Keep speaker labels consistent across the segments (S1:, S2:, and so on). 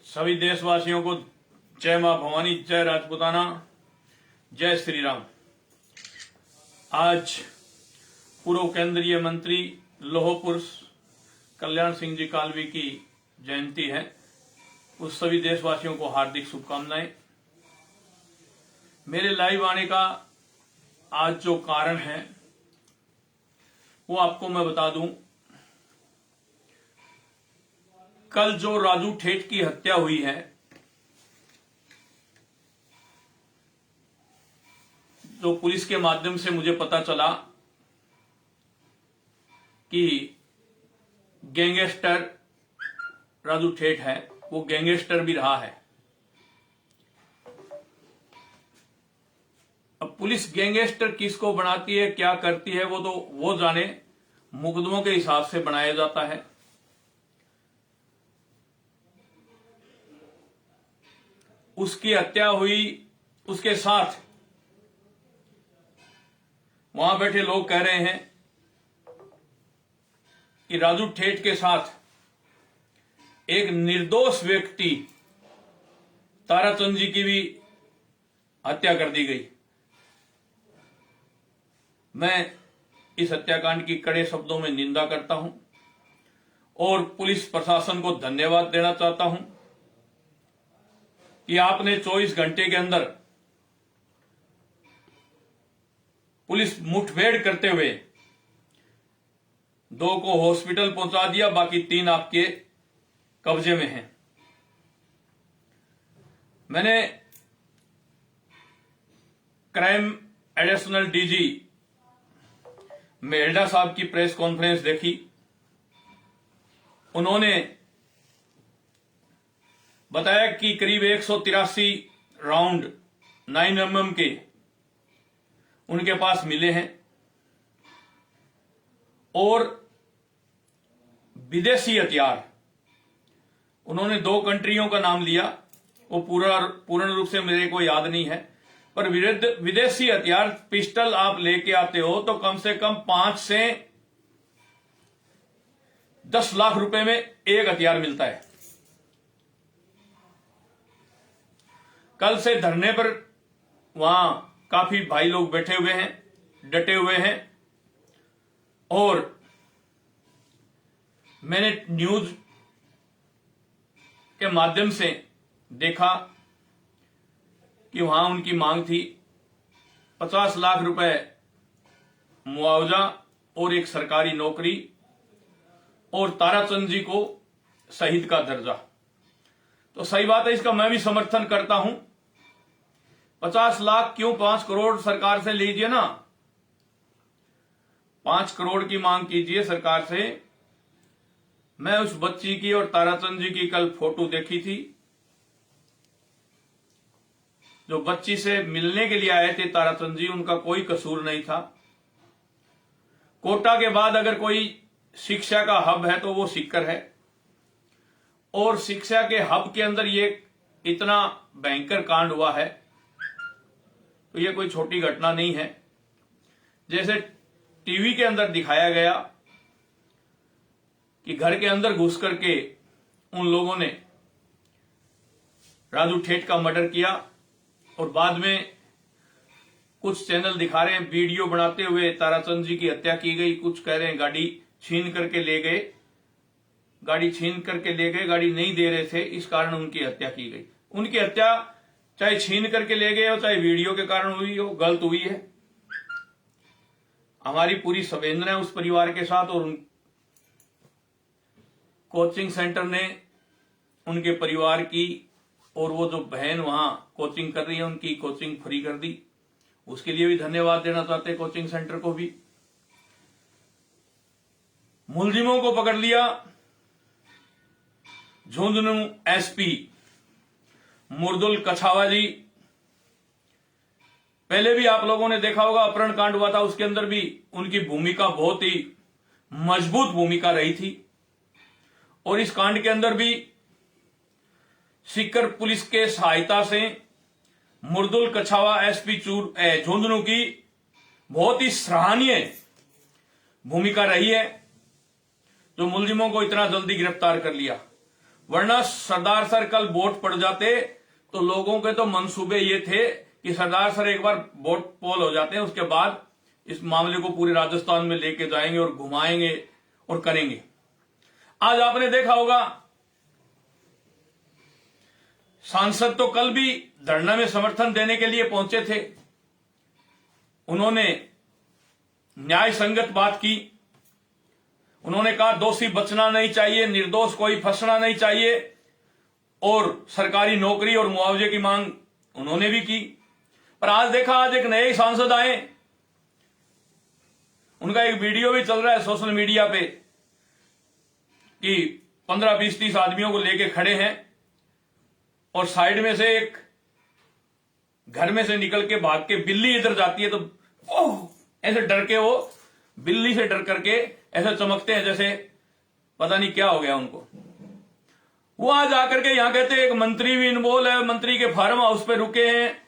S1: सभी देशवासियों को जय मां भवानी, जय राजपूताना, जय श्री राम। आज पूर्व केंद्रीय मंत्री लौह पुरुष कल्याण सिंह जी कालवी की जयंती है। उस सभी देशवासियों को हार्दिक शुभकामनाएं। मेरे लाइव आने का आज जो कारण है वो आपको मैं बता दूं। कल जो राजू ठेठ की हत्या हुई है, जो पुलिस के माध्यम से मुझे पता चला कि गैंगस्टर राजू ठेठ है, वो गैंगस्टर भी रहा है। अब पुलिस गैंगस्टर किसको बनाती है, क्या करती है, वो तो वो जाने। मुकदमों के हिसाब से बनाया जाता है। उसकी हत्या हुई, उसके साथ वहां बैठे लोग कह रहे हैं कि राजू ठेठ के साथ एक निर्दोष व्यक्ति ताराचंद जी की भी हत्या कर दी गई। मैं इस हत्याकांड की कड़े शब्दों में निंदा करता हूं और पुलिस प्रशासन को धन्यवाद देना चाहता हूं कि आपने 24 घंटे के अंदर पुलिस मुठभेड़ करते हुए 2 को हॉस्पिटल पहुंचा दिया, बाकी 3 आपके कब्जे में हैं। मैंने क्राइम एडिशनल डीजी मेहल्डा साहब की प्रेस कॉन्फ्रेंस देखी। उन्होंने बताया कि करीब 183 राउंड 9mm के उनके पास मिले हैं और विदेशी हथियार, उन्होंने 2 कंट्रियों का नाम लिया, वो पूर्ण रूप से मेरे को याद नहीं है, पर विदेशी हथियार पिस्टल आप लेके आते हो तो कम से कम 5 से 10 लाख रुपए में एक हथियार मिलता है। कल से धरने पर वहां काफी भाई लोग बैठे हुए हैं, डटे हुए हैं और मैंने न्यूज के माध्यम से देखा कि वहां उनकी मांग थी 50 लाख रुपए मुआवजा और एक सरकारी नौकरी और ताराचंद जी को शहीद का दर्जा। तो सही बात है, इसका मैं भी समर्थन करता हूं। 50 लाख क्यों, 5 करोड़ सरकार से लीजिए ना, 5 करोड़ की मांग कीजिए सरकार से। मैं उस बच्ची की और ताराचंद जी की कल फोटो देखी थी, जो बच्ची से मिलने के लिए आए थे ताराचंद जी, उनका कोई कसूर नहीं था। कोटा के बाद अगर कोई शिक्षा का हब है तो वो सीकर है और शिक्षा के हब के अंदर ये इतना भयंकर कांड हुआ है तो ये कोई छोटी घटना नहीं है। जैसे टीवी के अंदर दिखाया गया कि घर के अंदर घुस करके उन लोगों ने राजू ठेठ का मर्डर किया और बाद में कुछ चैनल दिखा रहे हैं वीडियो बनाते हुए ताराचंद जी की हत्या की गई। कुछ कह रहे हैं गाड़ी छीन करके ले गए, गाड़ी छीन करके ले गए, गाड़ी नहीं दे रहे थे, इस कारण उनकी हत्या की गई। उनकी हत्या चाहे छीन करके ले गए हो चाहे वीडियो के कारण हुई हो, गलत हुई है। हमारी पूरी संवेदना उस परिवार के साथ और कोचिंग सेंटर ने उनके परिवार की और वो जो बहन वहां कोचिंग कर रही है उनकी कोचिंग फ्री कर दी, उसके लिए भी धन्यवाद देना चाहते हैं कोचिंग सेंटर को भी। मुलजिमों को पकड़ लिया। झुंझुनू एसपी मुर्दुल कछावा जी, पहले भी आप लोगों ने देखा होगा अपहरण कांड हुआ था, उसके अंदर भी उनकी भूमिका बहुत ही मजबूत भूमिका रही थी और इस कांड के अंदर भी सीकर पुलिस के सहायता से मुर्दुल कछावा एसपी झुंझुनू की बहुत ही सराहनीय भूमिका रही है, जो मुलजिमों को इतना जल्दी गिरफ्तार कर लिया। वरना सरदार सर कल वोट पड़ जाते तो लोगों के तो मंसूबे ये थे कि सरदार सर एक बार वोट पोल हो जाते हैं, उसके बाद इस मामले को पूरे राजस्थान में लेके जाएंगे और घुमाएंगे और करेंगे। आज आपने देखा होगा सांसद तो कल भी धरना में समर्थन देने के लिए पहुंचे थे। उन्होंने न्याय संगत बात की। उन्होंने कहा दोषी बचना नहीं चाहिए, निर्दोष कोई फंसना नहीं चाहिए, और सरकारी नौकरी और मुआवजे की मांग उन्होंने भी की। पर आज देखा, आज एक नए सांसद आए, उनका एक वीडियो भी चल रहा है सोशल मीडिया पे कि 15, 20, 30 आदमियों को लेके खड़े हैं और साइड में से एक घर में से निकल के भाग के बिल्ली इधर जाती है तो ओह ऐसे डर के वो बिल्ली से डर करके ऐसे चमकते हैं जैसे पता नहीं क्या हो गया उनको। वो आज आकर के यहां कहते हैं एक मंत्री भी इन्वॉल्व है, मंत्री के फार्म हाउस पे रुके हैं।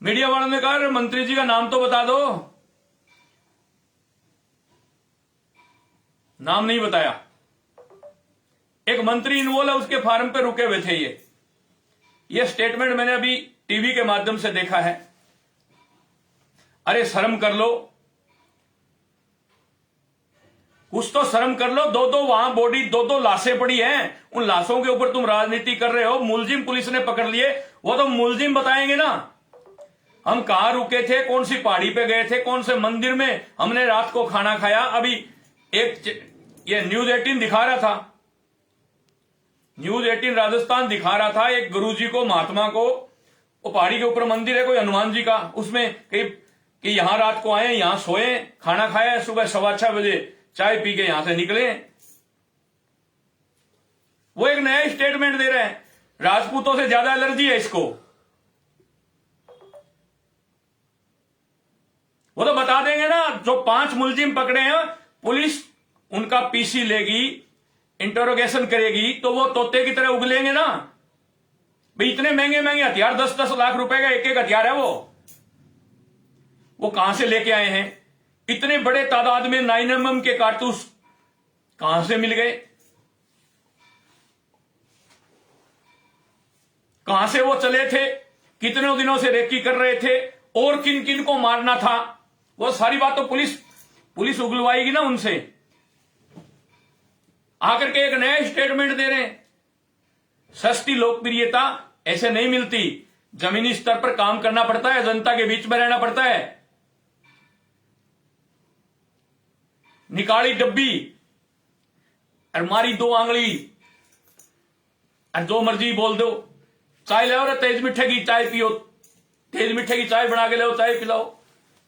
S1: मीडिया वालों ने कहा मंत्री जी का नाम तो बता दो, नाम नहीं बताया। एक मंत्री इन्वॉल्व है, उसके फार्म पे रुके हुए थे। ये स्टेटमेंट मैंने अभी टीवी के माध्यम से देखा है। अरे शर्म कर लो, कुछ तो शर्म कर लो। दो वहां बॉडी, दो लाशें पड़ी हैं, उन लाशों के ऊपर तुम राजनीति कर रहे हो। मुलजिम पुलिस ने पकड़ लिए, वो तो मुलजिम बताएंगे ना। हम कहां रुके थे, कौन सी पहाड़ी पे गए थे, कौन से मंदिर में हमने रात को खाना खाया। अभी ये न्यूज 18 दिखा रहा था, न्यूज 18 राजस्थान दिखा रहा था एक गुरुजी को, महात्मा को, वो पहाड़ी के ऊपर मंदिर है कोई हनुमान जी का, उसमें कि यहां रात को आए, यहां सोए, खाना खाया, सुबह 6:15 बजे चाय पी के यहां से निकले। वो एक नया स्टेटमेंट दे रहे हैं। राजपूतों से ज्यादा एलर्जी है इसको। वो तो बता देंगे ना, जो 5 मुलजिम पकड़े हैं पुलिस उनका पीसी लेगी, इंटरोगेशन करेगी, तो वो तोते की तरह उगलेंगे ना। भाई इतने महंगे महंगे हथियार, 10-10 लाख रुपए का एक हथियार है। वो कहां से लेके आए हैं? इतने बड़े तादाद में 9mm के कारतूस कहां से मिल गए? कहां से वो चले थे? कितने दिनों से रेकी कर रहे थे? और किन किन को मारना था? वो सारी बात तो पुलिस उगलवाएगी ना उनसे। आकर के एक नया स्टेटमेंट दे रहे हैं। सस्ती लोकप्रियता ऐसे नहीं मिलती, जमीनी स्तर पर काम करना पड़ता है, जनता के बीच में रहना पड़ता है। निकाली डब्बी और मारी 2 आंगली और जो मर्जी बोल दो। चाय ले आओ, तेज मीठे की चाय पियो, तेज मीठे की चाय बना के ले आओ, चाय पिलाओ।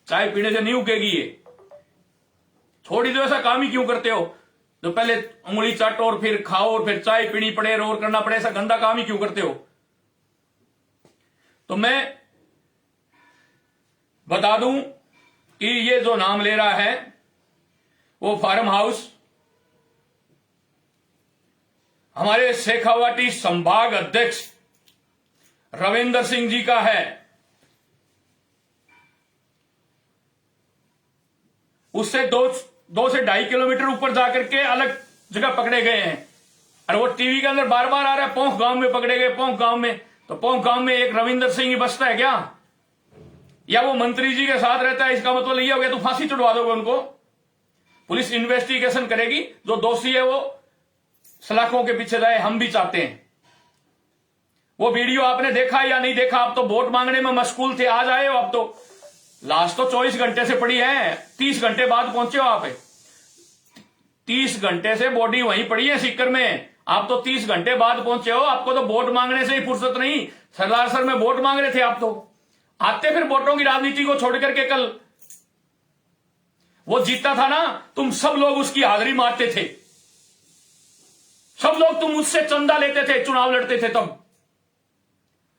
S1: चाय पीने से नहीं उगेगी ये। छोड़ी दो, ऐसा काम ही क्यों करते हो जो पहले उंगली चाटो और फिर खाओ और फिर चाय पीनी पड़े और करना पड़े? ऐसा गंदा काम ही क्यों करते हो? तो मैं बता दूं कि ये जो नाम ले रहा है वो फार्म हाउस हमारे शेखावाटी संभाग अध्यक्ष रविंदर सिंह जी का है। उससे 2 से 2.5 किलोमीटर ऊपर जाकर के अलग जगह पकड़े गए हैं। और वो टीवी के अंदर बार बार आ रहा है, पोंख गांव में पकड़े गए, पोंख गांव में। तो पोंख गांव में एक रविंदर सिंह ही बसता है क्या? या वो मंत्री जी के साथ रहता है? इसका मतलब ये हो गया तो फांसी चढ़वा दोगे उनको? पुलिस इन्वेस्टिगेशन करेगी, जो दोषी है वो सलाखों के पीछे जाए, हम भी चाहते हैं। वो वीडियो आपने देखा या नहीं देखा? आप तो वोट मांगने में मशगूल थे, आज आए हो। आप तो लास्ट तो 24 घंटे से पड़ी है, 30 घंटे बाद पहुंचे हो आप। 30 घंटे से बॉडी वहीं पड़ी है सीकर में, आप तो 30 घंटे बाद पहुंचे हो। आपको तो वोट मांगने से ही फुर्सत नहीं। सरदार सर में वोट मांग रहे थे आप, तो आते फिर वोटों की राजनीति को छोड़ करके। कल वो जीतता था ना, तुम सब लोग उसकी हाजिरी मारते थे, सब लोग तुम उससे चंदा लेते थे, चुनाव लड़ते थे तब।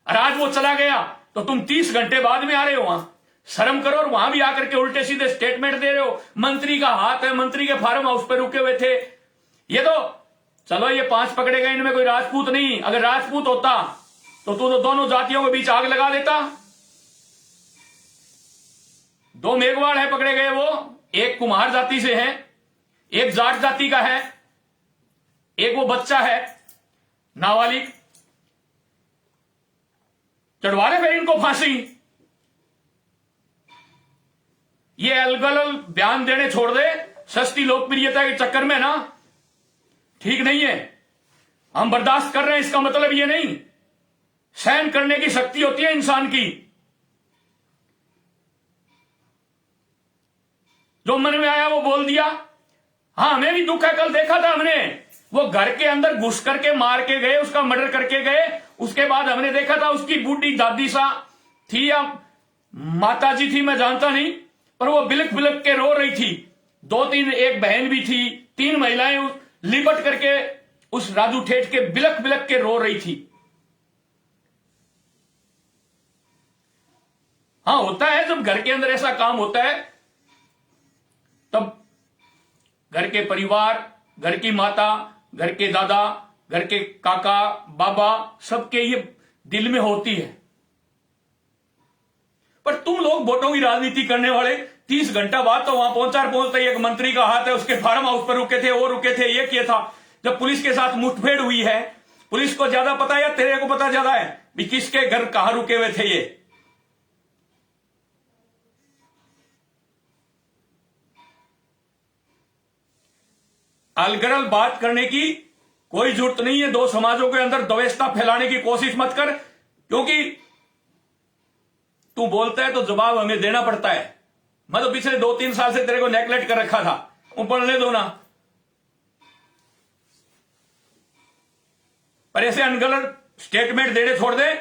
S1: और आज वो चला गया तो तुम 30 घंटे बाद में आ रहे हो वहां। शर्म करो। और वहां भी आकर के उल्टे सीधे स्टेटमेंट दे रहे हो। मंत्री का हाथ है, मंत्री के फार्म हाउस पे रुके हुए थे। ये तो चलो, ये 5 पकड़े गए, इनमें कोई राजपूत नहीं। अगर राजपूत होता तो तू तो दोनों जातियों के बीच आग लगा देता। 2 मेघवाल है पकड़े गए, वो एक कुम्हार जाति से हैं, एक जाट जाति का है, एक वो बच्चा है नाबालिग, चढ़वा ले भाई इनको फांसी। ये अलगल बयान देने छोड़ दे सस्ती लोकप्रियता के चक्कर में ना, ठीक नहीं है। हम बर्दाश्त कर रहे हैं इसका मतलब ये नहीं, सहन करने की शक्ति होती है इंसान की। जो मन में आया वो बोल दिया। हाँ, हमें भी दुख है, कल देखा था हमने, वो घर के अंदर घुस करके मार के गए, उसका मर्डर करके गए। उसके बाद हमने देखा था उसकी बूढ़ी दादी सा थी या माता जी थी, मैं जानता नहीं, पर वो बिलक बिलक के रो रही थी। 2-3 एक बहन भी थी, 3 महिलाएं लिपट करके उस राजू ठेठ के बिलक बिलक के रो रही थी। हाँ, होता है जब घर के अंदर ऐसा काम होता है, तब घर के परिवार, घर की माता, घर के दादा, घर के काका बाबा, सबके ये दिल में होती है। पर तुम लोग वोटों की राजनीति करने वाले 30 घंटा बाद तो वहां पहुंचते एक मंत्री का हाथ है, उसके फार्म हाउस पर रुके थे, वो रुके थे, ये किया था। जब पुलिस के साथ मुठभेड़ हुई है, पुलिस को ज्यादा पता है या तेरे को पता ज्यादा है भी किसके घर कहां रुके हुए थे? ये अलगरल बात करने की कोई जरूरत नहीं है। दो समाजों के अंदर द्वेषता फैलाने की कोशिश मत कर, क्योंकि तू बोलता है तो जवाब हमें देना पड़ता है। मैं तो पिछले 2-3 साल से तेरे को नेगलेक्ट कर रखा था, वो पढ़ने दो ना। पर ऐसे अनगलत स्टेटमेंट देने छोड़ दे।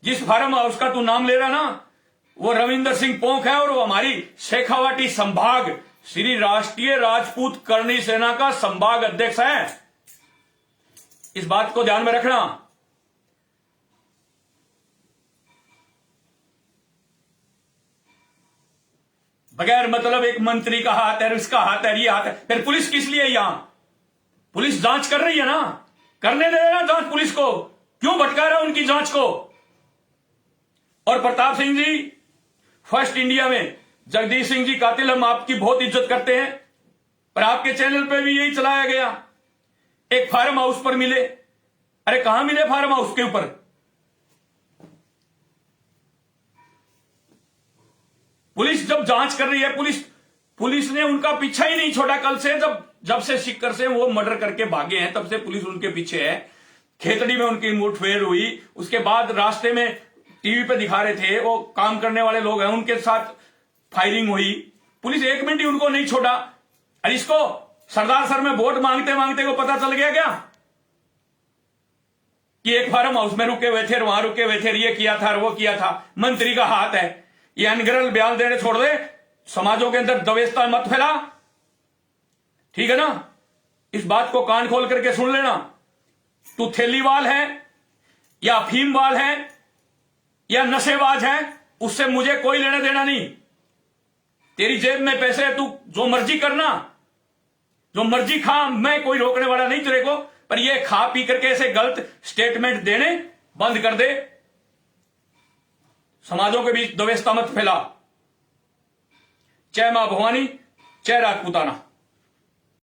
S1: जिस फार्म हाउस का तू नाम ले रहा ना, वो रविंदर सिंह पोंख है और वो हमारी शेखावाटी संभाग श्री राष्ट्रीय राजपूत करणी सेना का संभाग अध्यक्ष है। इस बात को ध्यान में रखना। बगैर मतलब एक मंत्री का हाथ है, इसका हाथ है, ये हाथ है, फिर पुलिस किस लिए? यहां पुलिस जांच कर रही है ना, करने दे ना जांच पुलिस को, क्यों भटका रहा उनकी जांच को? और प्रताप सिंह जी, फर्स्ट इंडिया में जगदीश सिंह जी कातिल, हम आपकी बहुत इज्जत करते हैं, पर आपके चैनल पे भी यही चलाया गया। एक फार्म हाउस पर मिले, अरे कहां मिले फार्म हाउस के ऊपर? पुलिस जब जांच कर रही है, पुलिस ने उनका पीछा ही नहीं छोड़ा। कल से जब से सिक्कर से वो मर्डर करके भागे हैं, तब से पुलिस उनके पीछे है। खेतड़ी में उनकी मुठभेड़ हुई, उसके बाद रास्ते में टीवी पे दिखा रहे थे, वो काम करने वाले लोग हैं, उनके साथ फायरिंग हुई। पुलिस 1 मिनट ही उनको नहीं छोड़ा। अरे इसको सरदार सर में वोट मांगते मांगते को पता चल गया क्या कि एक फार्म हाउस में रुके हुए थे, वहां रुके हुए थे, ये किया था, वो किया था, मंत्री का हाथ है। ये अनगरल बयान देने छोड़ दे, समाजों के अंदर द्वेषता मत फैला, ठीक है ना? इस बात को कान खोल करके सुन लेना। तू थैलीवाल है या अफीमवाल है या नशेबाज है, उससे मुझे कोई लेना देना नहीं। तेरी जेब में पैसे है, तू जो मर्जी करना, जो मर्जी खा, मैं कोई रोकने वाला नहीं तेरे को। पर ये खा पी करके ऐसे गलत स्टेटमेंट देने बंद कर दे, समाजों के बीच द्वेषता मत फैला। जय मां भवानी, जय राजपूताना।